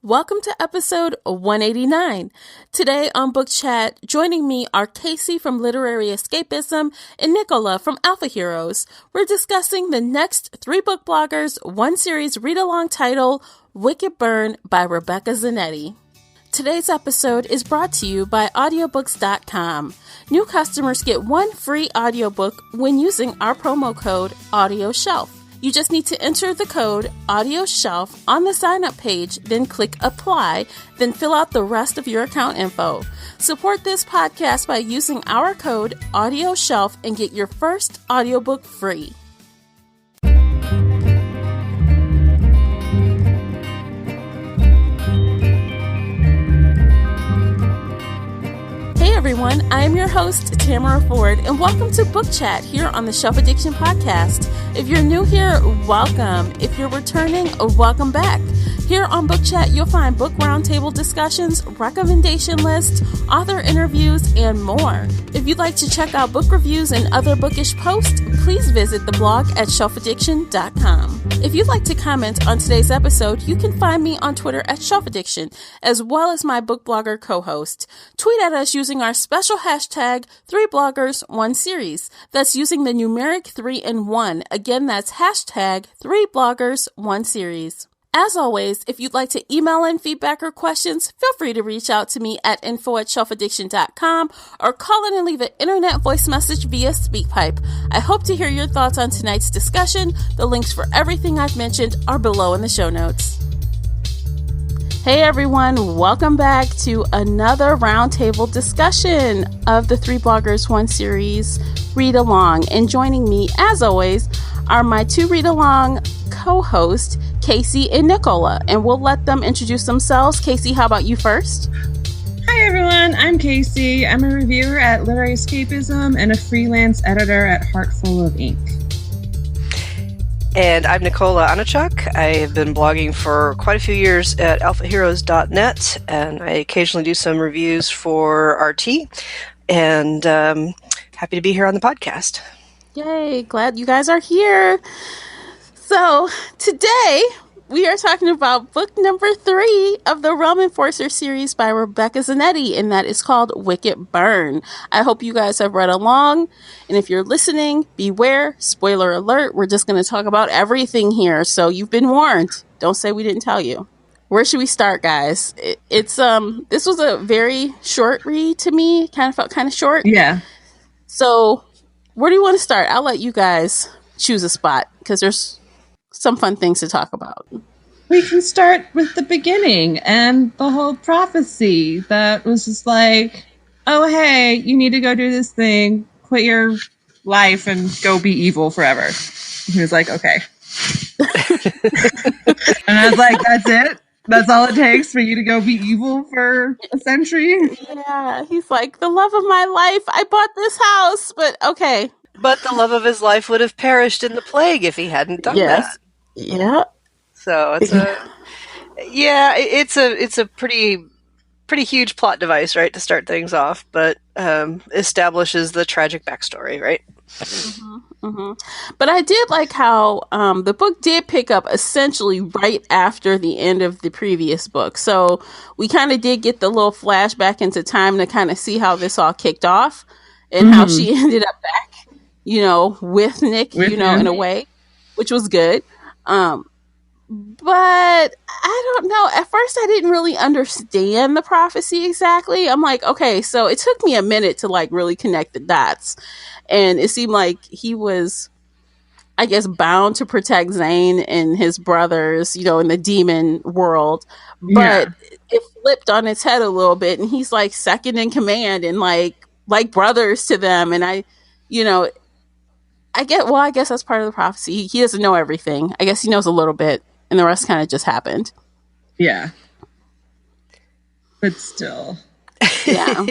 Welcome to episode 189. Today on Book Chat, joining me are Casey from Literary Escapism and Nicola from Alpha Heroes. We're discussing the next 3 book bloggers, 1 series read-along title, Wicked Burn by Rebecca Zanetti. Today's episode is brought to you by Audiobooks.com. New customers get 1 free audiobook when using our promo code AudioShelf. You just need to enter the code AudioShelf on the sign-up page, then click Apply, then fill out the rest of your account info. Support this podcast by using our code AudioShelf and get your first audiobook free. Hey everyone, I am your host, Tamara Ford, and welcome to Book Chat here on the Shelf Addiction Podcast. If you're new here, welcome. If you're returning, welcome back. Here on Book Chat, you'll find book roundtable discussions, recommendation lists, author interviews, and more. If you'd like to check out book reviews and other bookish posts, please visit the blog at shelfaddiction.com. If you'd like to comment on today's episode, you can find me on Twitter at shelfaddiction, as well as my book blogger co-host. Tweet at us using our special hashtag 3bloggers1series. That's using the numeric 3 and 1. Again, that's hashtag 3bloggers1series. As always, if you'd like to email in feedback or questions, feel free to reach out to me at info@shelfaddiction.com or call in and leave an internet voice message via SpeakPipe. I hope to hear your thoughts on tonight's discussion. The links for everything I've mentioned are below in the show notes. Hey everyone, welcome back to another roundtable discussion of the 3 Bloggers 1 series read along. And joining me, as always, are my 2 read along co-hosts, Casey and Nicola. And we'll let them introduce themselves. Casey, how about you first? Hi everyone, I'm Casey. I'm a reviewer at Literary Escapism and a freelance editor at Heartful of Ink. And I'm Nicola Anichuk. I have been blogging for quite a few years at alphaheroes.net, and I occasionally do some reviews for RT, and happy to be here on the podcast. Yay, glad you guys are here. So today we are talking about book number 3 of the Realm Enforcer series by Rebecca Zanetti, and that is called Wicked Burn. I hope you guys have read along, and if you're listening, beware, spoiler alert, we're just going to talk about everything here, so you've been warned. Don't say we didn't tell you. Where should we start, guys? This was a very short read to me. Kind of felt kind of short. Yeah. So where do you want to start? I'll let you guys choose a spot, because there's some fun things to talk about. We can start with the beginning and the whole prophecy that was just like, oh, hey, you need to go do this thing, quit your life and go be evil forever. And he was like, okay. And I was like, that's it? That's all it takes for you to go be evil for a century? Yeah, he's like, the love of my life, I bought this house, but okay. But the love of his life would have perished in the plague if he hadn't done that. Yeah. So it's it's a pretty huge plot device, right, to start things off, but establishes the tragic backstory, right? Mm-hmm, mm-hmm. But I did like how the book did pick up essentially right after the end of the previous book. So we kind of did get the little flashback into time to kind of see how this all kicked off and how she ended up back, with Nick, in a way, which was good. But I don't know. At first, I didn't really understand the prophecy exactly. I'm like, okay, so it took me a minute to really connect the dots. And it seemed like he was, I guess, bound to protect Zane and his brothers, in the demon world. But it flipped on its head a little bit. And he's second in command and like brothers to them. And I guess that's part of the prophecy. He doesn't know everything. I guess he knows a little bit. And the rest kind of just happened. Yeah. But still. Yeah.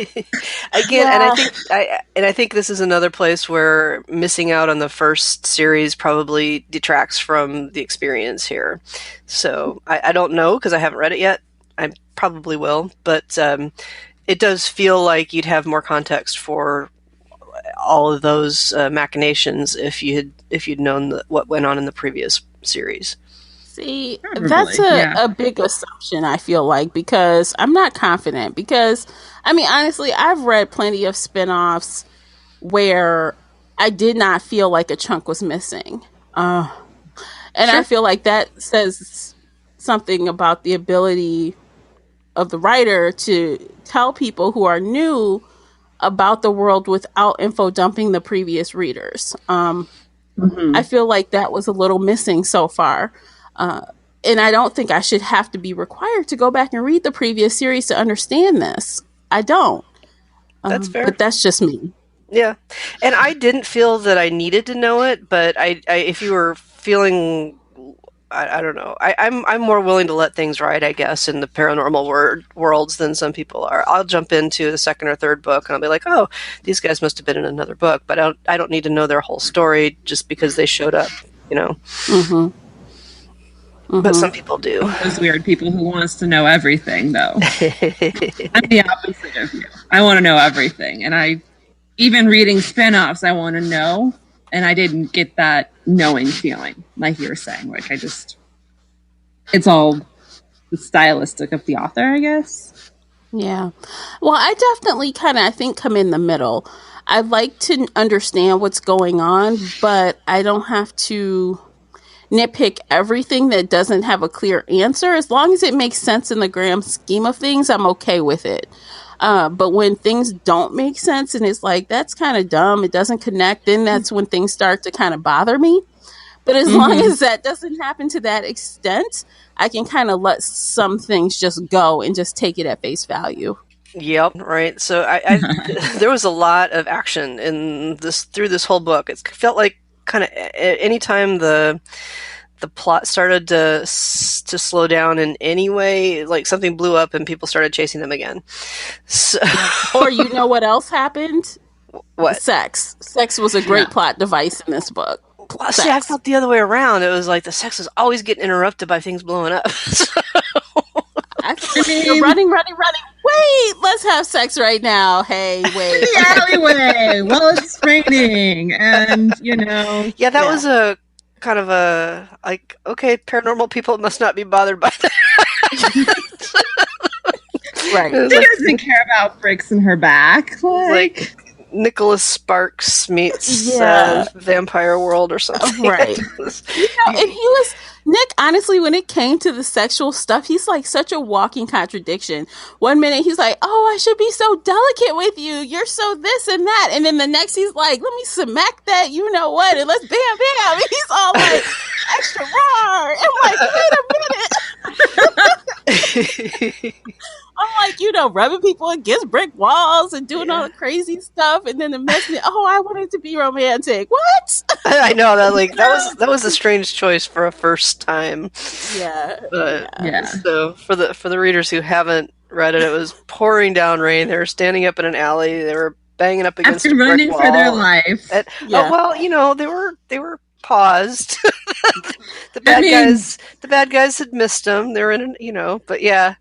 Again, yeah. And I think this is another place where missing out on the first series probably detracts from the experience here. So I don't know because I haven't read it yet. I probably will, but it does feel like you'd have more context for all of those machinations if you'd known what went on in the previous series. See, Probably, that's yeah. a big assumption, I feel like, because I'm not confident. Because, I mean, honestly, I've read plenty of spin-offs where I did not feel like a chunk was missing. And I Sure. feel like that says something about the ability of the writer to tell people who are new about the world without info dumping the previous readers. I feel like that was a little missing so far. And I don't think I should have to be required to go back and read the previous series to understand this. I don't. That's fair. But that's just me. Yeah, and I didn't feel that I needed to know it, but I if you were feeling, I don't know, I'm more willing to let things ride, I guess, in the paranormal worlds than some people are. I'll jump into the second or third book and I'll be like, oh, these guys must have been in another book, but I don't need to know their whole story just because they showed up, you know. But some people do. Those weird people who want us to know everything, though. I'm the opposite of you. I want to know everything, and even reading spin-offs, I want to know, and I didn't get that knowing feeling, like you were saying. Like, it's all the stylistic of the author, I guess. Yeah. Well, I definitely I think, come in the middle. I like to understand what's going on, but I don't have to nitpick everything that doesn't have a clear answer. As long as it makes sense in the grand scheme of things, I'm okay with it. But when things don't make sense and it's like, that's kind of dumb, it doesn't connect, then that's when things start to kind of bother me. But as long as that doesn't happen to that extent, I can kind of let some things just go and just take it at face value. Yep, right. So I there was a lot of action in through this whole book. It felt like kind of anytime the plot started to slow down in any way, like something blew up and people started chasing them again. So, or you know what else happened? What? Sex was a great plot device in this book. See, I felt the other way around. It was like the sex was always getting interrupted by things blowing up. I mean, you're running. Wait, let's have sex right now. Hey, wait. In the alleyway while it's raining, and Yeah, that was a kind of a like, okay, paranormal people must not be bothered by that. Right. She doesn't care about bricks in her back. Like Nicholas Sparks meets Vampire World or something. Right. And he was, Nick, honestly, when it came to the sexual stuff, he's like such a walking contradiction. One minute he's like, oh, I should be so delicate with you. You're so this and that. And then the next he's like, let me smack that, you know what, and let's bam, bam. And he's all like, extra raw. I'm like, wait a minute. I'm like, rubbing people against brick walls and doing all the crazy stuff, and then the message, I wanted to be romantic. What? I know that was a strange choice for a first time. Yeah. So for the readers who haven't read it, it was pouring down rain. They were standing up in an alley. They were banging up against after a brick running wall. For their life. They were paused. The bad guys had missed them. They were in but yeah.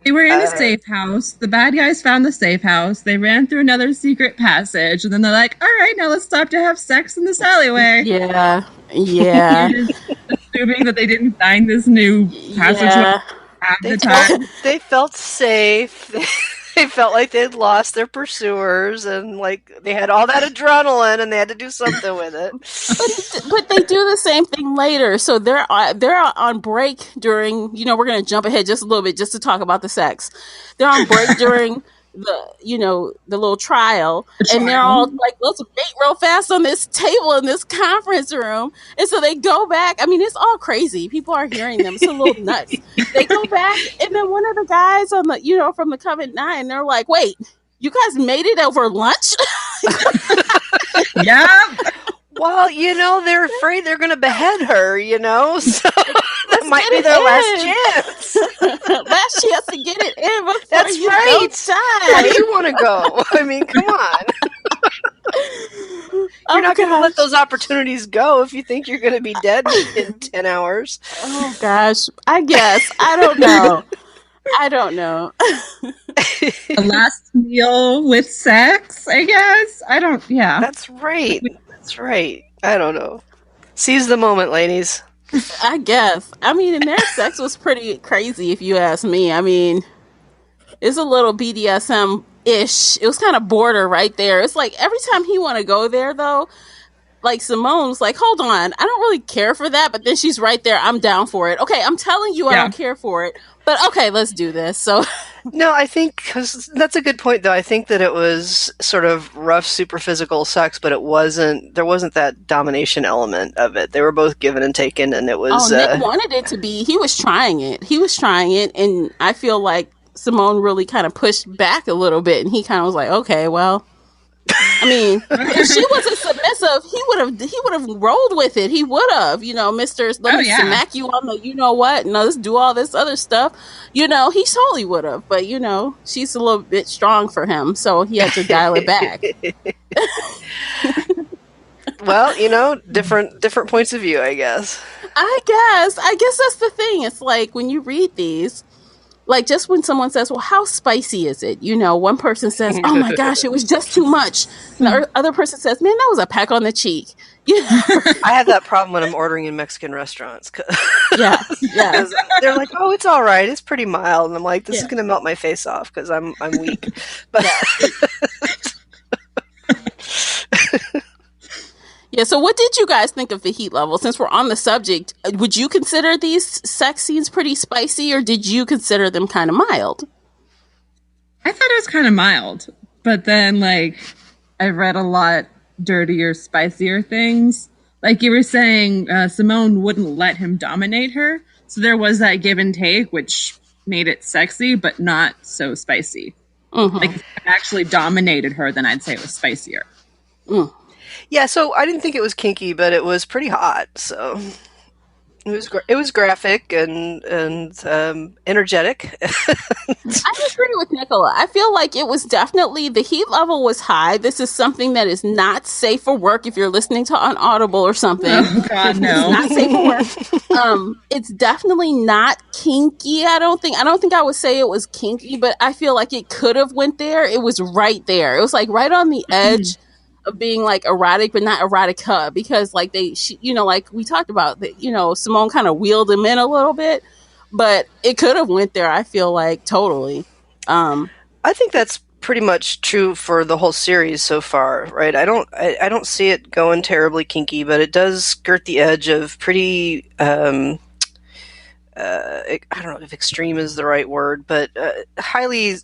They were in a safe house. The bad guys found the safe house. They ran through another secret passage, and then they're like, all right, now let's stop to have sex in this alleyway. Yeah. Assuming that they didn't find this new passage at the time. They felt safe. They felt like they'd lost their pursuers, and like they had all that adrenaline, and they had to do something with it. But they do the same thing later. So they're on break during. We're going to jump ahead just a little bit just to talk about the sex. They're on break during the little trial, and they're all like, let's mate real fast on this table in this conference room. And so they go back. I mean, it's all crazy. People are hearing them. It's a little nuts. They go back, and then one of the guys on the from the Covenant 9, they're like, wait, you guys made it over lunch? Yeah. Well, they're afraid they're going to behead her, so that might be their last chance. Last chance to get it in before That's you right. go. Where do you want to go? I mean, come on. You're not going to let those opportunities go if you think you're going to be dead in 10 hours. Oh, gosh. I guess. I don't know. The last meal with sex, I guess. That's right. I don't know. Seize the moment, ladies. I guess. I mean, and their sex was pretty crazy, if you ask me. I mean, it's a little BDSM-ish. It was kind of border right there. It's like every time he want to go there, though, like Simone was like, hold on, I don't really care for that. But then she's right there. I'm down for it. Okay, I'm telling you I don't care for it. But okay, let's do this. So no, I think, because that's a good point, though. I think that it was sort of rough, super physical sex, but there wasn't that domination element of it. They were both given and taken, and it was... Nick wanted it to be. He was trying it. And I feel like Simone really kind of pushed back a little bit, and he kind of was like, okay, well... I mean, if she wasn't submissive, he would have rolled with it. He would have, Mr. Let me smack you on the, you know what, and let's do all this other stuff. He totally would have, but she's a little bit strong for him, so he had to dial it back. Well, different points of view, I guess. I guess that's the thing. It's like when you read these, like just when someone says, well, how spicy is it? One person says, oh my gosh, it was just too much. And the other person says, man, that was a peck on the cheek. I have that problem when I'm ordering in Mexican restaurants. Yeah. They're like, oh, it's all right. It's pretty mild. And I'm like, this is going to melt my face off because I'm weak. But yeah, so what did you guys think of the heat level? Since we're on the subject, would you consider these sex scenes pretty spicy, or did you consider them kind of mild? I thought it was kind of mild, but then, I read a lot dirtier, spicier things. Like you were saying, Simone wouldn't let him dominate her, so there was that give and take, which made it sexy, but not so spicy. Mm-hmm. Like, if it actually dominated her, then I'd say it was spicier. Mm. Yeah, so I didn't think it was kinky, but it was pretty hot. So it was graphic and energetic. I agree with Nicola. I feel like it was definitely, the heat level was high. This is something that is not safe for work if you're listening to on Audible or something. Oh God, no. It's not safe for work. It's definitely not kinky. I don't think I would say it was kinky, but I feel like it could have went there. It was right there. It was like right on the edge of being like erotic, but not erotica, because like like we talked about, Simone kind of wheeled him in a little bit, but it could have went there. I feel like totally. I think that's pretty much true for the whole series so far, right? I don't see it going terribly kinky, but it does skirt the edge of pretty. I don't know if extreme is the right word, but highly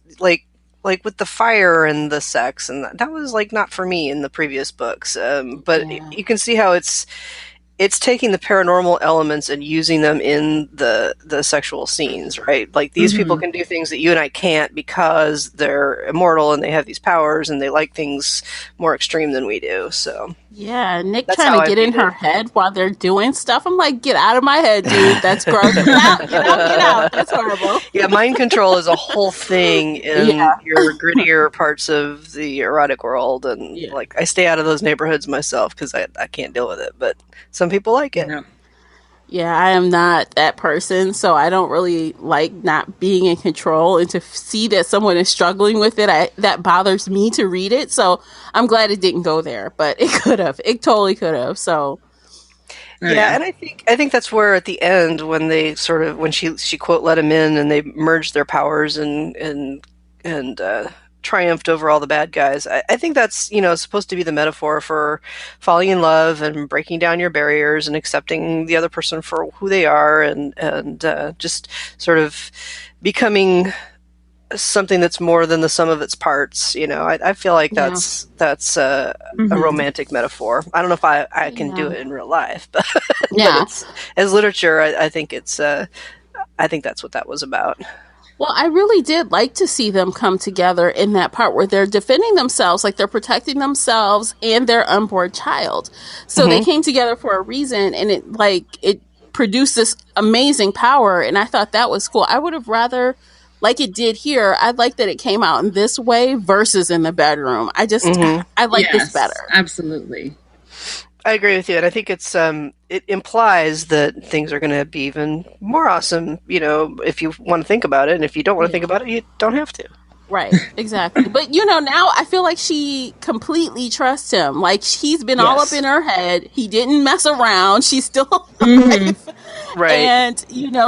like with the fire and the sex, and that was like not for me in the previous books. But you can see how it's taking the paranormal elements and using them in the sexual scenes, right? Like these people can do things that you and I can't because they're immortal and they have these powers and they like things more extreme than we do. So yeah, Nick trying to get in her head while they're doing stuff. I'm like, get out of my head, dude. That's gross. Get out. That's horrible. Yeah, mind control is a whole thing in your grittier parts of the erotic world. And like, I stay out of those neighborhoods myself because I can't deal with it. But some people like it. Yeah, I am not that person, so I don't really like not being in control, and to see that someone is struggling with it, that bothers me to read it. So I'm glad it didn't go there, but it could have. It totally could have. So yeah, and I think that's where at the end, when they when she quote let him in and they merged their powers and triumphed over all the bad guys. I think that's, supposed to be the metaphor for falling in love and breaking down your barriers and accepting the other person for who they are and just sort of becoming something that's more than the sum of its parts. I feel like that's a romantic metaphor. I don't know if I can do it in real life, but, but as literature, I think I think that's what that was about. Well, I really did like to see them come together in that part where they're defending themselves, like they're protecting themselves and their unborn child. So they came together for a reason, and it produced this amazing power. And I thought that was cool. I would have rather, like it did here, I'd like that it came out in this way versus in the bedroom. I like this better. Absolutely. I agree with you, and I think it implies that things are going to be even more awesome, if you want to think about it, and if you don't want to think about it, you don't have to. Right, exactly. But now I feel like she completely trusts him. Like he's been all up in her head. He didn't mess around. She's still alive. Right. And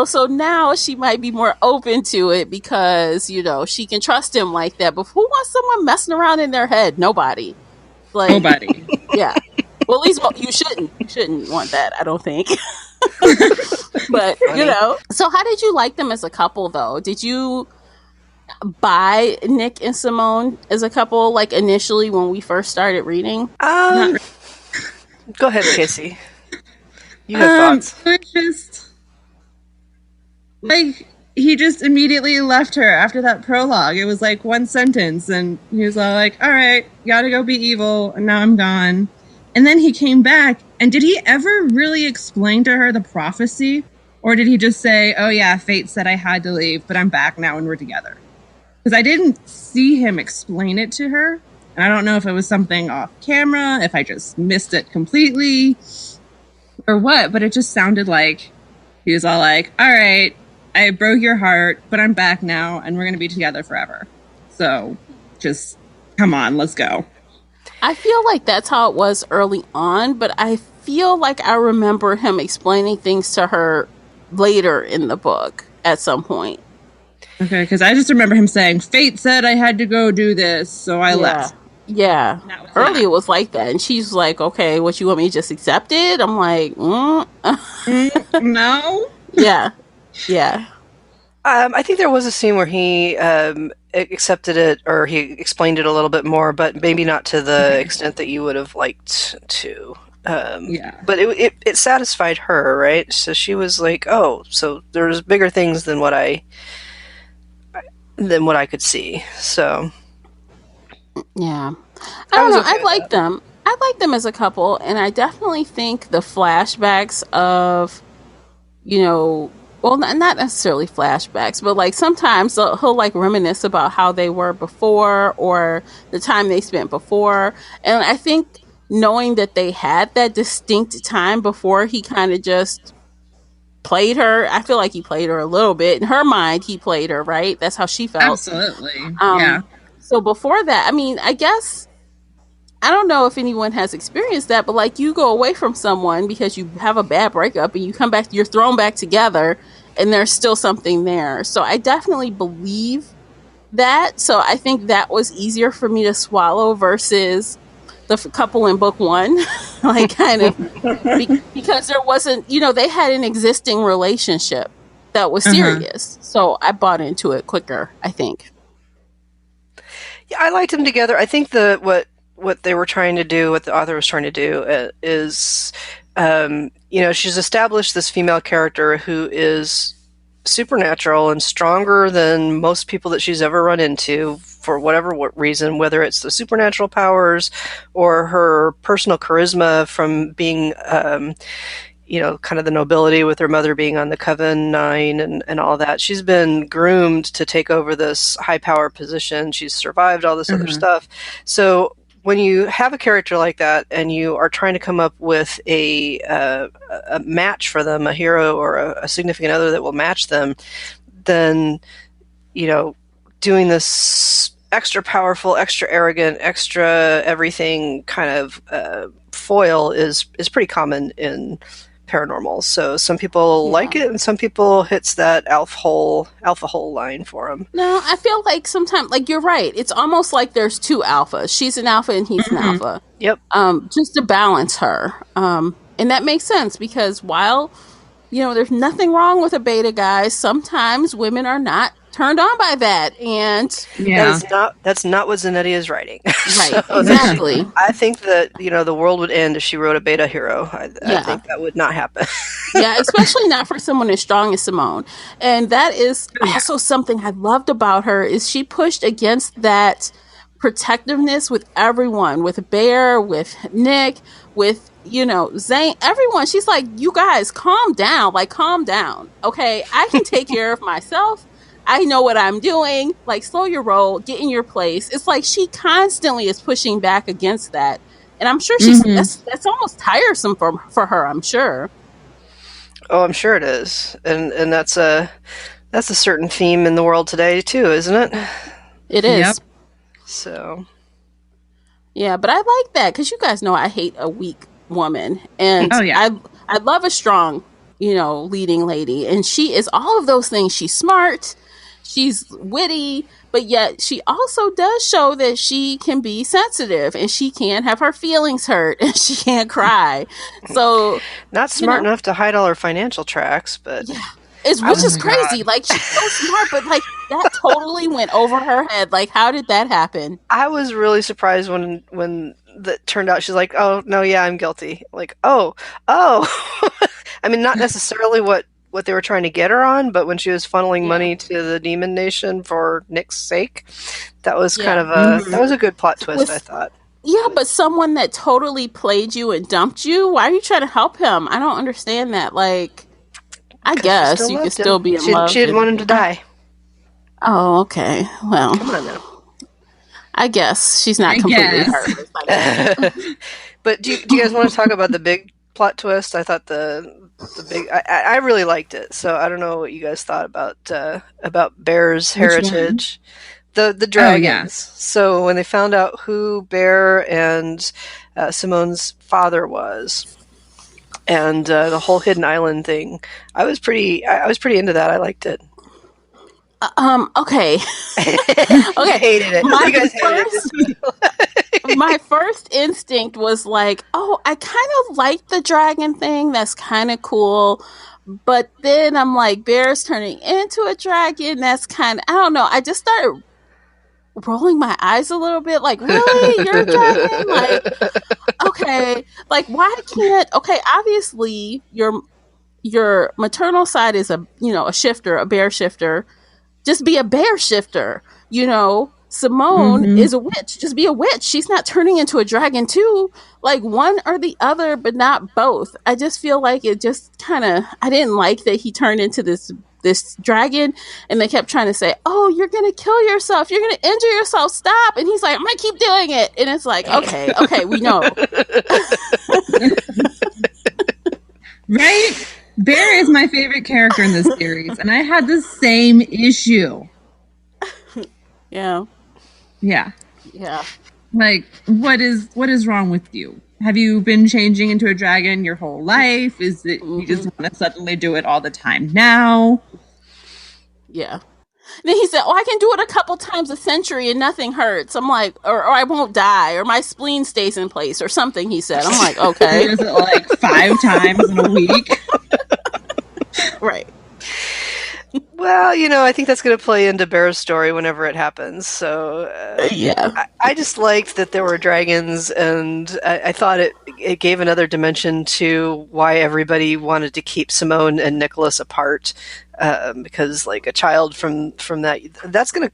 so now she might be more open to it because she can trust him like that. But who wants someone messing around in their head? Nobody. Like Nobody. Yeah. Well, at least you shouldn't want that, I don't think. But so how did you like them as a couple though? Did you buy Nick and Simone as a couple, like initially when we first started reading? Go ahead, Casey. You have thoughts. It was just like he just immediately left her after that prologue. It was like one sentence, and he was all like, "All right, gotta go be evil," and now I'm gone. And then he came back, and did he ever really explain to her the prophecy, or did he just say, "Oh yeah, fate said I had to leave, but I'm back now and we're together"? Because I didn't see him explain it to her. And I don't know if it was something off camera, if I just missed it completely, or what. But it just sounded like he was all like, all right, I broke your heart, but I'm back now, and we're going to be together forever. So just come on, let's go. I feel like that's how it was early on, but I feel like I remember him explaining things to her later in the book at some point. Okay, because I just remember him saying, fate said I had to go do this, so I left. Yeah. Early it was like that. And she's like, okay, what, you want me to just accept it? I'm like, no. Yeah. Yeah. I think there was a scene where he accepted it, or he explained it a little bit more, but maybe not to the extent that you would have liked to. But it satisfied her, right? So she was like, oh, so there's bigger things than what I could see. So yeah, I don't know. I like them. I like them as a couple, and I definitely think the flashbacks of, well, not necessarily flashbacks, but like sometimes he'll like reminisce about how they were before or the time they spent before, and I think knowing that they had that distinct time before, he kind of just played her. I feel like he played her a little bit. In her mind, he played her, right? That's how she felt. Absolutely. Yeah. So before that, I mean, I guess, I don't know if anyone has experienced that, but like you go away from someone because you have a bad breakup and you come back, you're thrown back together and there's still something there. So I definitely believe that. So I think that was easier for me to swallow versus the couple in book one, like kind of because there wasn't, they had an existing relationship that was serious. So I bought into it quicker, I think. Yeah, I liked them together. I think what they were trying to do, what the author was trying to do is, she's established this female character who is supernatural and stronger than most people that she's ever run into for whatever reason, whether it's the supernatural powers or her personal charisma from being, kind of the nobility with her mother being on the Coven 9 and all that. She's been groomed to take over this high power position. She's survived all this other stuff. So when you have a character like that and you are trying to come up with a match for them, a hero or a significant other that will match them, then, doing this extra powerful, extra arrogant, extra everything kind of foil is pretty common in paranormal. So some people like it and some people hits that alpha hole line for them. No, I feel like sometimes, like you're right, it's almost like there's two alphas. She's an alpha and he's an alpha. Yep. Just to balance her. And that makes sense because while, there's nothing wrong with a beta, guys, sometimes women are not turned on by that, and that's not what Zanetti is writing. Right, so exactly. I think that the world would end if she wrote a beta hero. I think that would not happen. Yeah, especially not for someone as strong as Simone. And that is also something I loved about her is she pushed against that protectiveness with everyone, with Bear, with Nick, with Zane, everyone. She's like, you guys calm down, okay? I can take care of myself. I know what I'm doing. Like, slow your roll, get in your place. It's like she constantly is pushing back against that, and I'm sure she's that's almost tiresome for her. I'm sure. Oh, I'm sure it is, and that's a certain theme in the world today too, isn't it? It is. Yep. So, Yeah, but I like that because you guys know I hate a weak woman, and Oh, yeah. I love a strong, leading lady, and she is all of those things. She's smart, she's witty, but yet she also does show that she can be sensitive and she can have her feelings hurt and she can't cry. So not smart enough to hide all her financial tracks, but which is crazy. Like, she's so smart, but like that totally went over her head. Like, how did that happen? I was really surprised when that turned out she's like, oh no, yeah, I'm guilty. Like, oh. I mean, not necessarily what they were trying to get her on, but when she was funneling money to the Demon Nation for Nick's sake, that was kind of that was a good plot twist, I thought. Yeah, but someone that totally played you and dumped you, why are you trying to help him? I don't understand that. Like, I guess you could still be in love. She didn't want him to die. Oh, okay. Well, come on now. I guess she's not completely hurt. But do you guys want to talk about the big plot twist? I thought the big. I really liked it. So I don't know what you guys thought about Bear's heritage. The dragons. Oh, yeah. So when they found out who Bear and Simone's father was, and the whole Hidden Island thing, I was pretty into that. I liked it. Okay. I hated it. You guys hated it. My first instinct was like, oh, I kind of like the dragon thing. That's kind of cool. But then I'm like, Bear's turning into a dragon. That's kind of, I don't know. I just started rolling my eyes a little bit. Like, really? You're a dragon? Like, okay. Like, why can't, okay, obviously your maternal side is a shifter, a bear shifter. Just be a bear shifter, Simone is a witch. Just be a witch. She's not turning into a dragon too. Like, one or the other, but not both. I just feel like it just kind of, I didn't like that he turned into this dragon, and they kept trying to say, oh, you're going to kill yourself. You're going to injure yourself. Stop. And he's like, I'm going to keep doing it. And it's like, okay, we know. Right? Bear is my favorite character in this series, and I had the same issue. Yeah. Yeah. Yeah. Like, what is wrong with you? Have you been changing into a dragon your whole life? Is it you just want to suddenly do it all the time now? Yeah. Then he said, oh, I can do it a couple times a century and nothing hurts. I'm like, or I won't die, or my spleen stays in place, or something, he said. I'm like, okay. Is it like 5 times in a week? Right. Well, I think that's going to play into Bear's story whenever it happens. So, yeah. I just liked that there were dragons, and I thought it gave another dimension to why everybody wanted to keep Simone and Nicholas apart. Because, like, a child from that's going to...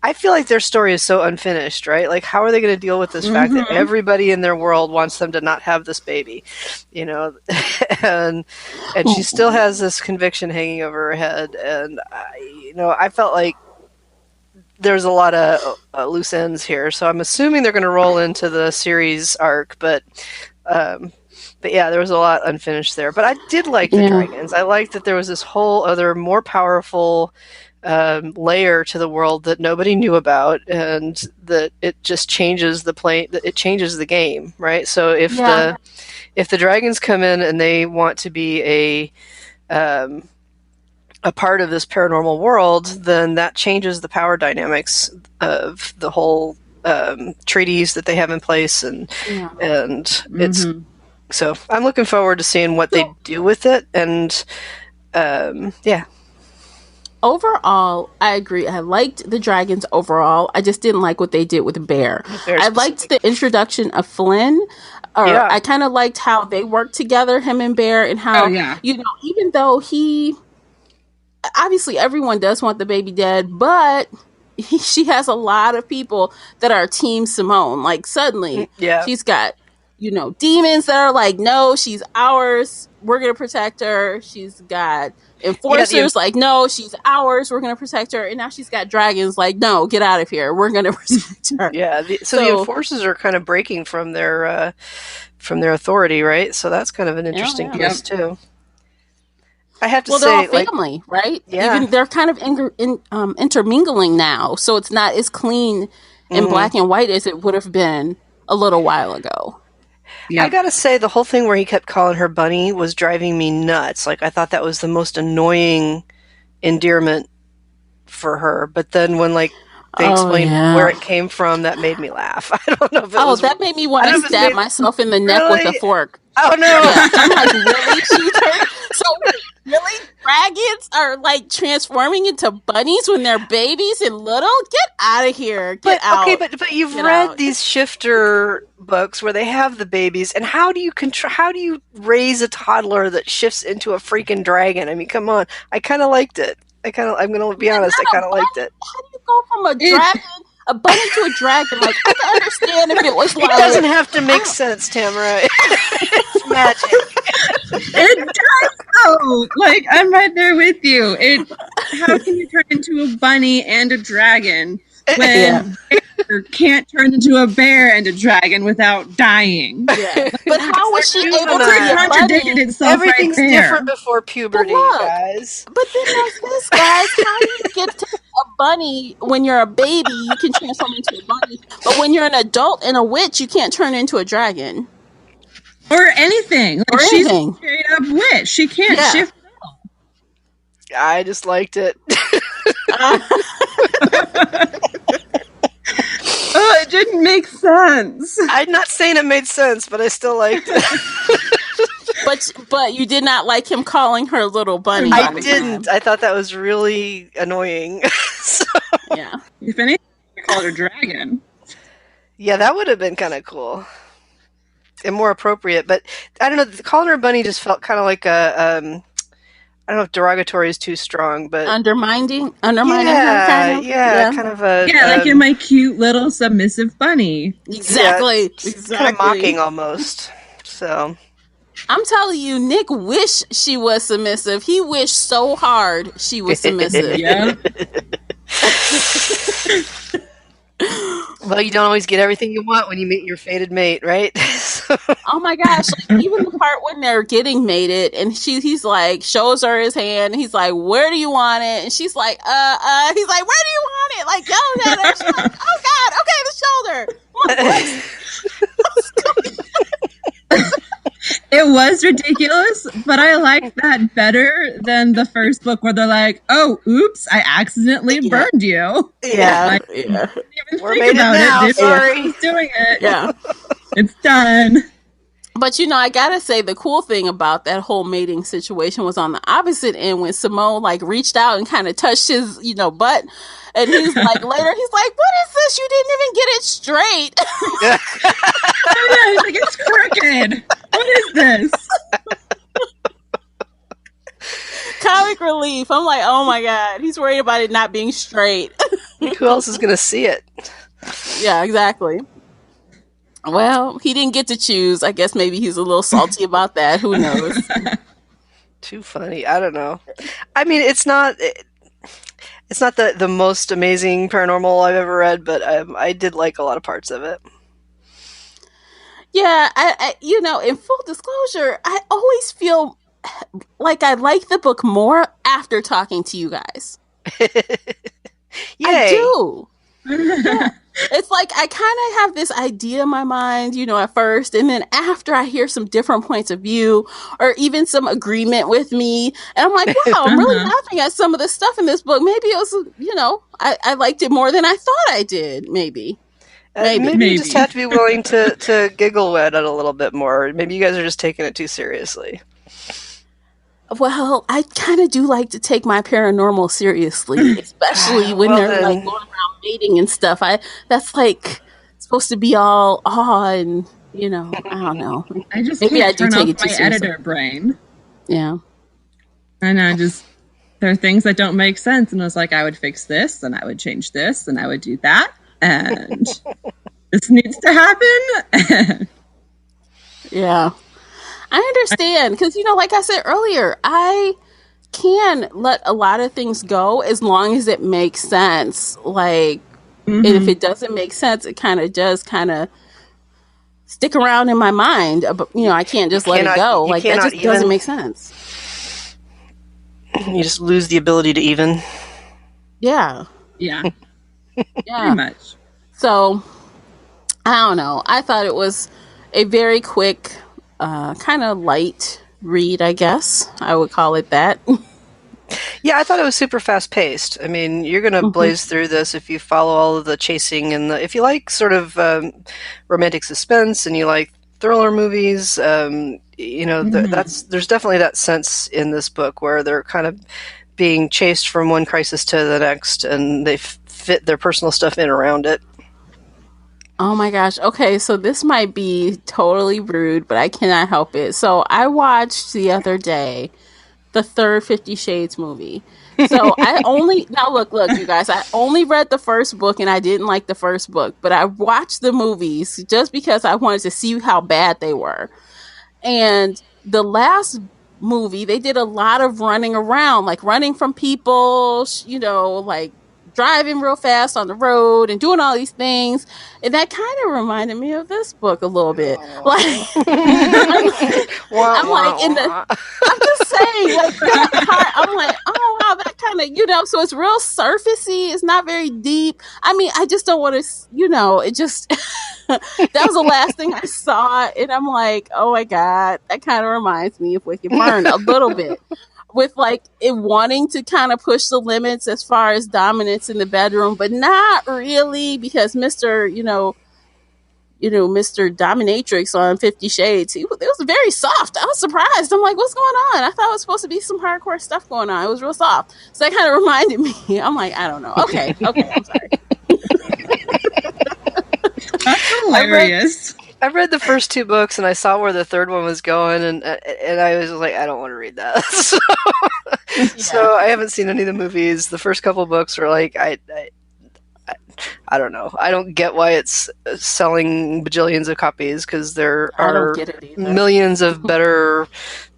I feel like their story is so unfinished, right? Like, how are they going to deal with this fact that everybody in their world wants them to not have this baby, and she still has this conviction hanging over her head, and I felt like there's a lot of loose ends here, so I'm assuming they're going to roll into the series arc, but yeah, there was a lot unfinished there. But I did like the dragons. I liked that there was this whole other, more powerful layer to the world that nobody knew about, and that it just changes it changes the game, right? So if the dragons come in and they want to be a part of this paranormal world, then that changes the power dynamics of the whole treaties that they have in place, and it's so I'm looking forward to seeing what they do with it, and yeah. Overall, I agree. I liked the dragons overall. I just didn't like what they did with Bear. I liked the introduction of Flynn. I kind of liked how they worked together, him and Bear, and how, even though obviously everyone does want the baby dead, but she has a lot of people that are Team Simone. Like, suddenly, she's got, demons that are like, no, she's ours. We're going to protect her. She's got enforcers like, no, she's ours. We're going to protect her. And now she's got dragons like, no, get out of here. We're going to protect her. Yeah. So the enforcers are kind of breaking from their authority, right? So that's kind of an interesting twist too. I have to Well, say, they're all like, family, right? yeah. Even they're kind of intermingling now, so it's not as clean in black and white as it would have been a little while ago. Yeah. I gotta say, the whole thing where he kept calling her Bunny was driving me nuts. Like, I thought that was the most annoying endearment for her. But then when, like, they explained where it came from, that made me laugh. I don't know if it was... that made me want to stab myself in the neck with a fork. Oh, no! Yeah, I'm like, really? So, really? Dragons are, like, transforming into bunnies when they're babies and little? Get out of here. Get out. Okay, but you've read these Shifter books where they have the babies, and how do you raise a toddler that shifts into a freaking dragon? I mean, come on. I kind of liked it. I'm going to be honest, I kind of liked it. How do you go from a dragon, a bunny to a dragon? Like, I can understand if it was like... It doesn't have to make sense, Tamara. It's magic. It does though. Like, I'm right there with you. How can you turn into a bunny and a dragon when you can't turn into a bear and a dragon without dying? Yeah. But how was she able to It contradicted itself. Everything's right there. different before puberty, guys. But then there's this, guys. How do you get to a bunny when you're a baby? You can transform into a bunny. But when you're an adult and a witch, you can't turn into a dragon. Or anything. Like, she's a straight up witch. She can't shift. I just liked it. Oh, it didn't make sense. I'm not saying it made sense, but I still liked it. But you did not like him calling her little bunny. I didn't. I thought that was really annoying. So. Yeah. If anything, I called her dragon. Yeah, that would have been kind of cool. And more appropriate, but I don't know. Calling her bunny just felt kind of like a, I don't know if derogatory is too strong, but undermining her, kind of. Yeah, kind of a like you're my cute little submissive bunny. Exactly, kind of mocking almost. So I'm telling you, Nick wished she was submissive. He wished so hard she was submissive. Yeah. Well, you don't always get everything you want when you meet your fated mate, right? Oh my gosh! Like, even the part when they're getting mated, and he's like shows her his hand. And he's like, "Where do you want it?" And she's like, He's like, "Where do you want it?" Like, yelling at her. She's like, "Oh God, okay, the shoulder." It was ridiculous, but I liked that better than the first book where they're like, "Oh, oops, I accidentally burned you." Yeah, like, didn't even we're think about now, it. Sorry, doing it. Yeah, it's done. But I gotta say the cool thing about that whole mating situation was on the opposite end when Simone like reached out and kind of touched his, butt. And he's like, later, he's like, "What is this? You didn't even get it straight." He's like, "It's crooked. What is this?" Comic relief. I'm like, oh my God. He's worried about it not being straight. Who else is going to see it? Yeah, exactly. Well, he didn't get to choose. I guess maybe he's a little salty about that. Who knows? Too funny. I don't know. I mean, it's not the most amazing paranormal I've ever read, but I did like a lot of parts of it. Yeah, I in full disclosure, I always feel like I like the book more after talking to you guys. Yay. I do. Yeah. It's like I kind of have this idea in my mind, at first, and then after I hear some different points of view or even some agreement with me, and I'm like, wow, I'm really laughing at some of the stuff in this book. Maybe it was, I liked it more than I thought I did, maybe. Maybe you just have to be willing to giggle at it a little bit more. Maybe you guys are just taking it too seriously. Well, I kind of do like to take my paranormal seriously, especially when they're like going around mating and stuff. That's like supposed to be all awe and I don't know. I just maybe I do turn take off it too my seriously. editor brain. Yeah, and there are things that don't make sense, and I was like, I would fix this, and I would change this, and I would do that, and this needs to happen. Yeah. I understand because, like I said earlier, I can let a lot of things go as long as it makes sense. Like, and if it doesn't make sense, it kind of does stick around in my mind. But, I can't just let it go. Like, that just doesn't make sense. You just lose the ability to even. Yeah. Yeah, Yeah. pretty much. So, I don't know. I thought it was a very quick, kind of light read, I guess. I would call it that. Yeah, I thought it was super fast paced. I mean, you're going to blaze through this if you follow all of the chasing and if you like sort of romantic suspense and you like thriller movies. There's definitely that sense in this book where they're kind of being chased from one crisis to the next, and they fit their personal stuff in around it. Oh my gosh. Okay, so this might be totally rude, but I cannot help it. So I watched the other day the third 50 Shades movie. So now look, you guys, I only read the first book and I didn't like the first book, but I watched the movies just because I wanted to see how bad they were. And the last movie, they did a lot of running around, like running from people, like driving real fast on the road and doing all these things. And that kind of reminded me of this book a little bit. Like, I'm just saying, like, that part, I'm like, oh, wow, that kind of, so it's real surfacey. It's not very deep. I mean, I just don't want to, it just, that was the last thing I saw. And I'm like, oh my God, that kind of reminds me of Wicked Burn a little bit. With like it wanting to kind of push the limits as far as dominance in the bedroom, but not really, because Mr. Dominatrix on 50 Shades, it was very soft. I was surprised. I'm like, what's going on? I thought it was supposed to be some hardcore stuff going on. It was real soft. So that kind of reminded me. I'm like, I don't know. Okay, I'm sorry. That's hilarious. I read the first two books and I saw where the third one was going, and I was like, I don't want to read that. So I haven't seen any of the movies. The first couple books are like, I don't know. I don't get why it's selling bajillions of copies, because there are millions of better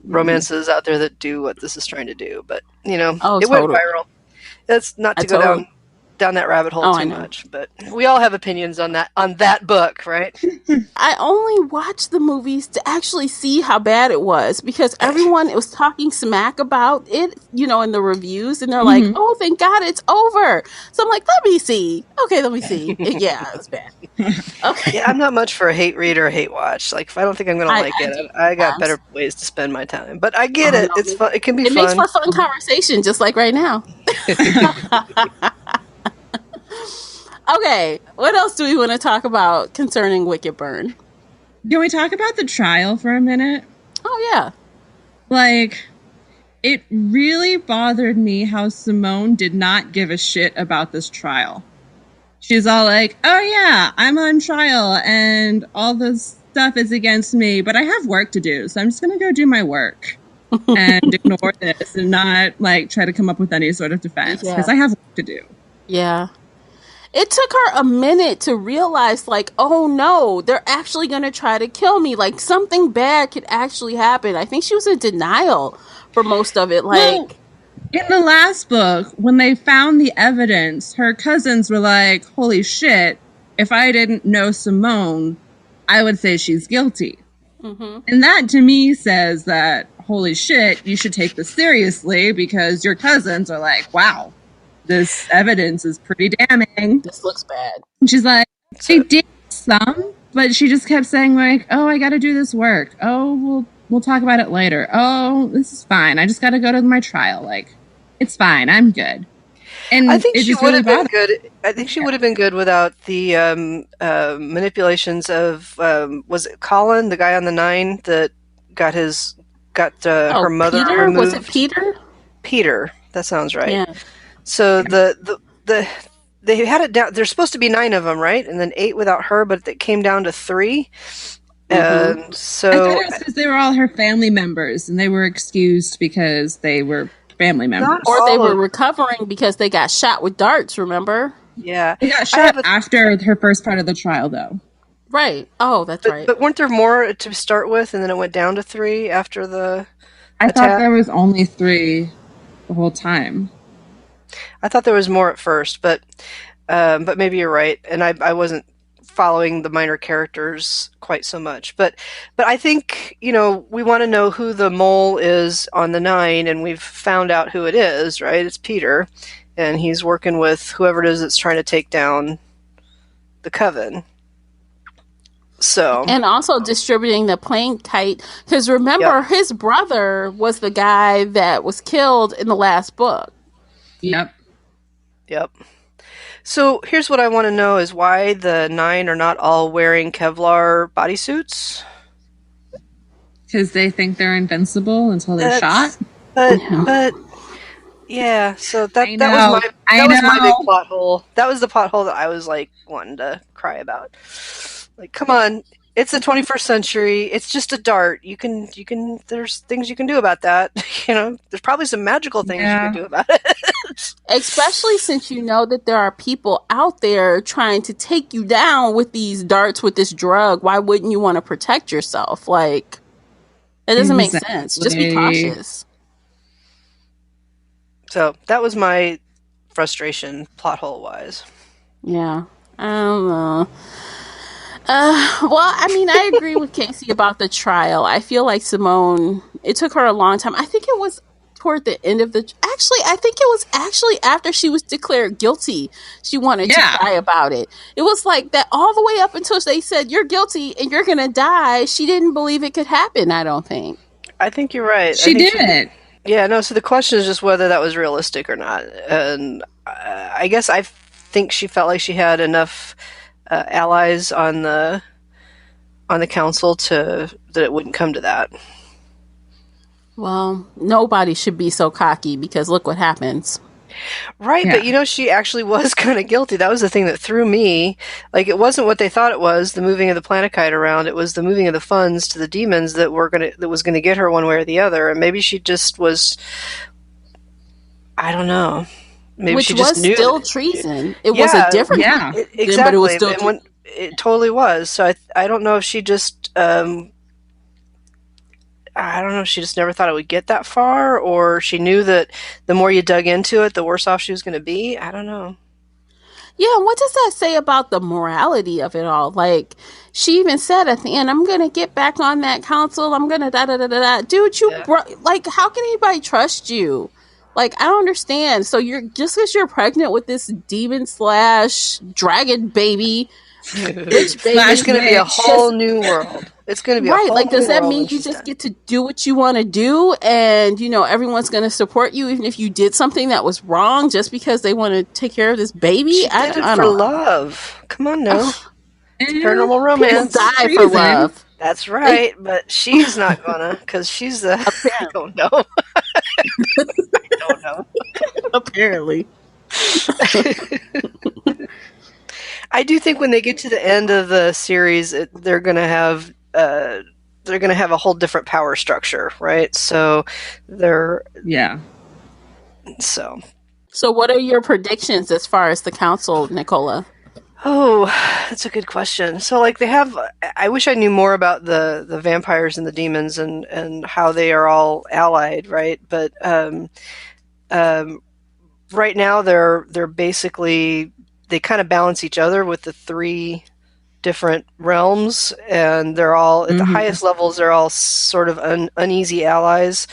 romances out there that do what this is trying to do. But it went viral. That's not to go down that rabbit hole too much, but we all have opinions on that book, right? I only watched the movies to actually see how bad it was, because everyone was talking smack about it, in the reviews, and they're like, oh, thank God it's over. So I'm like, let me see. Okay, let me see. Yeah, it's bad. Okay. Yeah, I'm not much for a hate read or a hate watch. Like, if I don't think I'm going to like it, I got better ways to spend my time. But I get it. It's fun. It can be fun. It makes for fun conversation, just like right now. Okay, what else do we want to talk about concerning Wicked Burn? Can we talk about the trial for a minute? Oh, yeah. Like, it really bothered me how Simone did not give a shit about this trial. She's all like, oh yeah, I'm on trial and all this stuff is against me, but I have work to do, so I'm just going to go do my work and ignore this and not, like, try to come up with any sort of defense, because I have work to do. Yeah. It took her a minute to realize, like, oh no, they're actually going to try to kill me. Like, something bad could actually happen. I think she was in denial for most of it. Like, in the last book, when they found the evidence, her cousins were like, holy shit, if I didn't know Simone, I would say she's guilty. And that to me says that, holy shit, you should take this seriously, because your cousins are like, wow, this evidence is pretty damning. This looks bad. And she's like, she did some, but she just kept saying, like, oh, I got to do this work. Oh, we'll talk about it later. Oh, this is fine. I just got to go to my trial. Like, it's fine. I'm good. And I think she would have been good. I think she would have been good without the manipulations of was it Colin, the guy on the 9 that got her mother Peter? removed? Was it Peter? Peter. That sounds right. Yeah. So they had it down. There's supposed to be 9 of them, right? And then 8 without her, but it came down to 3. And so I thought it was because they were all her family members, and they were excused because they were family members, or they were recovering because they got shot with darts. Remember? Yeah, they got shot after her first part of the trial, though. Right. Oh, that's right. But weren't there more to start with, and then it went down to 3 after the? I thought there was only 3 the whole time. I thought there was more at first, but maybe you're right, and I wasn't following the minor characters quite so much. But I think, we want to know who the mole is on the Nine, and we've found out who it is, right? It's Peter, and he's working with whoever it is that's trying to take down the Coven. So, and also distributing the plane kite, because remember, his brother was the guy that was killed in the last book. Yep. So here's what I want to know is why the Nine are not all wearing Kevlar bodysuits. Because they think they're invincible until they're shot. But yeah. So that was my big plot hole. That was the plot hole that I was like wanting to cry about. Like, come on, it's the 21st century. It's just a dart. You can. There's things you can do about that. There's probably some magical things you can do about it. Especially since you know that there are people out there trying to take you down with these darts, with this drug. Why wouldn't you want to protect yourself? Like, it doesn't make sense. Just be cautious. So that was my frustration, plot hole wise. Yeah, I don't know. Well, I mean, I agree with Casey about the trial. I feel like Simone, it took her a long time. I think it was toward the end of I think it was actually after she was declared guilty, she wanted to cry about it. It was like that all the way up until they said, you're guilty and you're going to die. She didn't believe it could happen, I don't think. I think you're right. She did. Yeah, no, so the question is just whether that was realistic or not. And I guess I think she felt like she had enough allies on the council that it wouldn't come to that. Well, nobody should be so cocky, because look what happens. Right, yeah. But she actually was kind of guilty. That was the thing that threw me. Like, it wasn't what they thought it was, the moving of the Planet-Kite around. It was the moving of the funds to the demons that was gonna get her one way or the other. And maybe she just was, I don't know. Maybe Which she just was knew still treason. It was a different exactly. but it was still it totally was. So I don't know if she just I don't know if she just never thought it would get that far, or she knew that the more you dug into it, the worse off she was going to be. I don't know. Yeah, what does that say about the morality of it all? Like, she even said at the end, I'm going to get back on that council. I'm going to da-da-da-da-da. Dude, like, how can anybody trust you? Like, I don't understand. So just because you're pregnant with this demon/dragon baby, bitch baby, it's going to be a whole new world. It's going to be right. A whole like, does new that world mean you just get to do what you want to do, and everyone's going to support you even if you did something that was wrong, just because they want to take care of this baby? She did it for love. Come on now, it's paranormal romance. People die for love. That's right, but she's not gonna, because she's the. I don't know. I don't know. Apparently. I do think when they get to the end of the series, they're going to have a whole different power structure, right? So So what are your predictions as far as the council, Nicola? Oh, that's a good question. So, like, I wish I knew more about the vampires and the demons and how they are all allied, right? But right now they're basically, they kind of balance each other with the three different realms, and they're all at the highest levels. They're all sort of uneasy allies.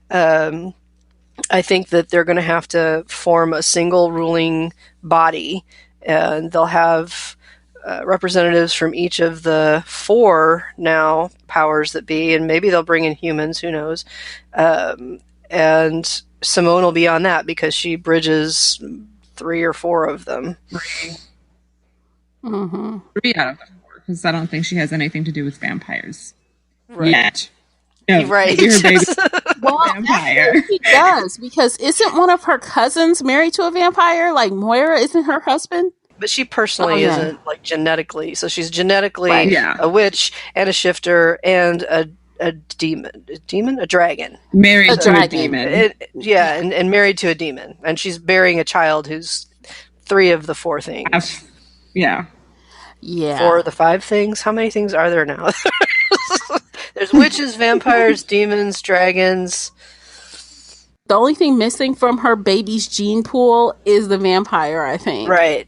I think that they're going to have to form a single ruling body, and they'll have representatives from each of the four now powers that be, and maybe they'll bring in humans. Who knows? And Simone will be on that because she bridges 3 or 4 of them. 3 out of the 4, because I don't think she has anything to do with vampires. Right. Yet. No, right. Well, vampire. She does, because isn't one of her cousins married to a vampire? Like, Moira isn't her husband? But she personally isn't, like, genetically. So she's genetically a witch and a shifter and a demon. A dragon. Married to a demon. And married to a demon. And she's bearing a child who's 3 of the 4 things. Yeah. 4 of the 5 things? How many things are there now? There's witches, vampires, demons, dragons. The only thing missing from her baby's gene pool is the vampire, I think. Right.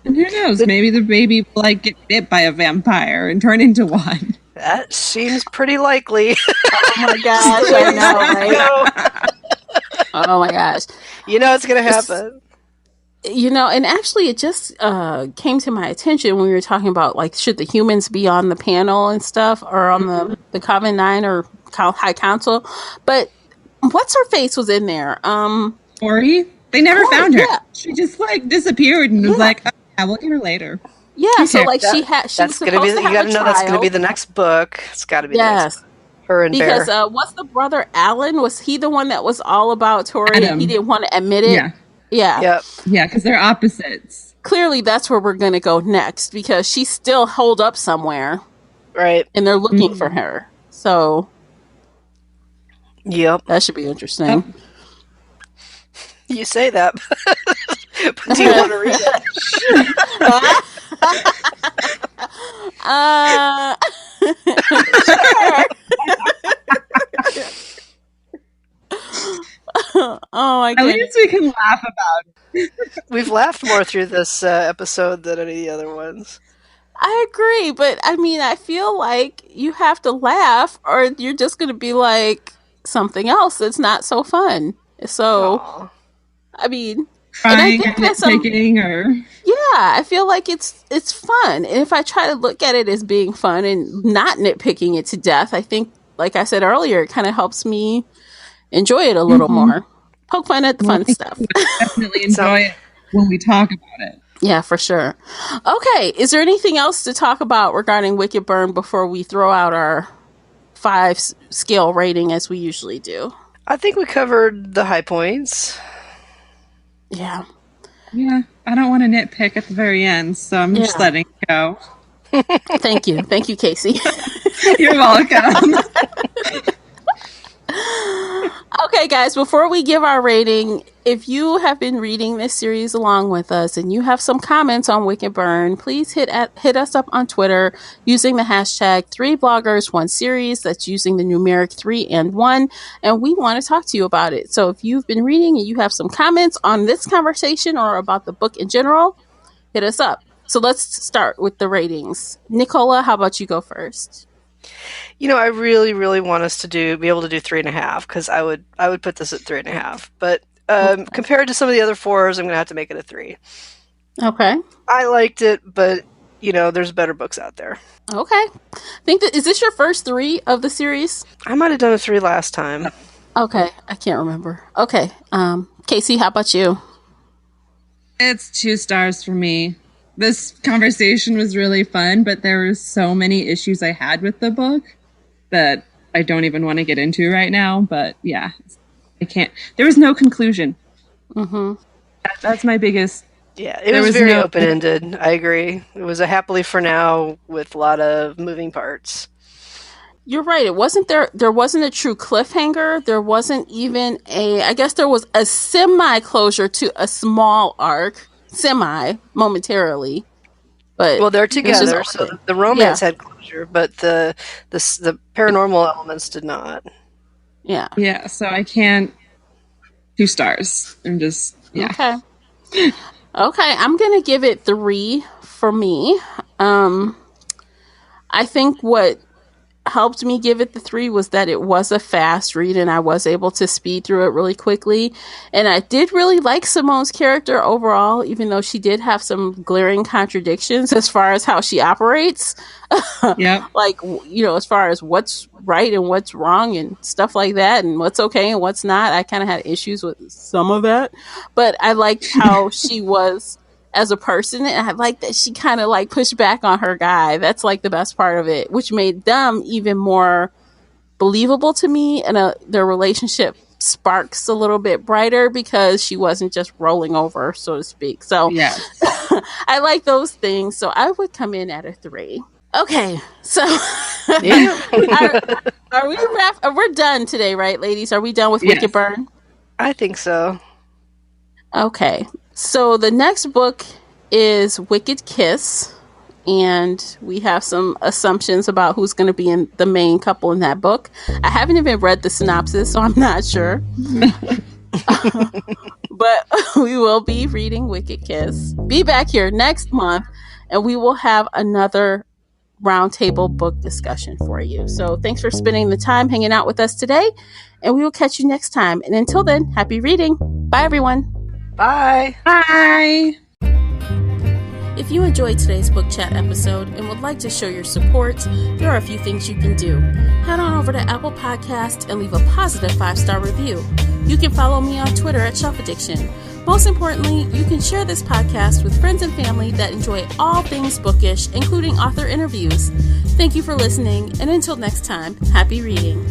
And who knows? Maybe the baby will like get bit by a vampire and turn into one. That seems pretty likely. Oh my gosh, I know, right? Oh my gosh. You know it's going to happen. You know, and actually it just came to my attention when we were talking about, like, should the humans be on the panel and stuff, or on the Coven 9 or High Council? But what's-her-face was in there. Ori? They never found her. Yeah. She just, like, disappeared and was like, oh, yeah, we'll get her later. Yeah, so, like, she that's was going to be, supposed to you got to have a know that's going to be child. the next book. It's got to be the Yes. next book. Her and Bear. Because what's the brother, Alan? Was he the one that was all about Tori Adam. and he didn't want to admit it? Yeah. Yeah. Yep. Yeah, because they're opposites. Clearly, that's where we're going to go next, because she's still holed up somewhere Right. and they're looking for her. So Yep. that should be interesting. You say that. But do you want to read it? Oh my At goodness. least we can laugh about it. We've laughed more through this episode than any of the other ones. I agree, but I mean, I feel like you have to laugh or you're just going to be like something else that's not so fun. So, Aw. I mean, and I Crying think and that's some, nitpicking or... yeah, I feel like it's fun. And if I try to look at it as being fun and not nitpicking it to death, I think, like I said earlier, it kind of helps me enjoy it a little more. Poke fun at the fun stuff. Definitely enjoy it when we talk about it. Yeah, for sure. Okay, is there anything else to talk about regarding Wicked Burn before we throw out our 5 scale rating as we usually do? I think we covered the high points. Yeah. Yeah, I don't want to nitpick at the very end, so I'm just Yeah. letting it go. Thank you. Thank you, Casey. You're welcome. Okay, guys, before we give our rating, if you have been reading this series along with us and you have some comments on Wicked Burn, please hit us up on Twitter using the hashtag 3bloggers1series. That's using the numeric 3 and 1, and we want to talk to you about it. So if you've been reading and you have some comments on this conversation or about the book in general, hit us up. So let's start with the ratings. Nicola, how about you go first? You know, I really, really want us to be able to do 3.5 because I would put this at 3.5. But compared to some of the other 4s, I'm going to have to make it a 3. Okay. I liked it, but you know, there's better books out there. Okay. Is this your first 3 of the series? I might have done a 3 last time. Okay, I can't remember. Okay, Casey, how about you? It's 2 stars for me. This conversation was really fun, but there were so many issues I had with the book that I don't even want to get into right now. But yeah, I can't. There was no conclusion. Mm-hmm. That's my biggest. Yeah, it There was was very no- open-ended. I agree. It was a happily for now with a lot of moving parts. You're right. It wasn't there wasn't a true cliffhanger. There wasn't even I guess there was a semi-closure to a small arc. Momentarily. But Well, they're it's together, just- so the romance had closure, but the paranormal elements did not. Yeah. Yeah, so I can't. 2 stars. I'm just Okay. Okay, I'm going to give it 3 for me. I think what helped me give it the 3 was that it was a fast read and I was able to speed through it really quickly. And I did really like Simone's character overall, even though she did have some glaring contradictions as far as how she operates. Yep. Like, you know, as far as what's right and what's wrong and stuff like that and what's okay and what's not. I kind of had issues with some of that, but I liked how she was as a person, and I like that she kind of like pushed back on her guy. That's like the best part of it, which made them even more believable to me, and their relationship sparks a little bit brighter because she wasn't just rolling over, so to speak. So Yeah. I like those things. So I would come in at a 3. Okay, so Yeah. are we we're done today, right, ladies? Are we done with Yes. Wicked Burn? I think so. Okay, so the next book is Wicked Kiss, and we have some assumptions about who's going to be in the main couple in that book. I haven't even read the synopsis, so I'm not sure. But we will be reading Wicked Kiss. Be back here next month, and we will have another roundtable book discussion for you. So thanks for spending the time hanging out with us today, and we will catch you next time. And until then, happy reading. Bye, everyone. Bye. Bye. If you enjoyed today's book chat episode and would like to show your support, there are a few things you can do. Head on over to Apple Podcasts and leave a positive 5-star review. You can follow me on Twitter at Shelf Addiction. Most importantly, you can share this podcast with friends and family that enjoy all things bookish, including author interviews. Thank you for listening, and until next time, happy reading.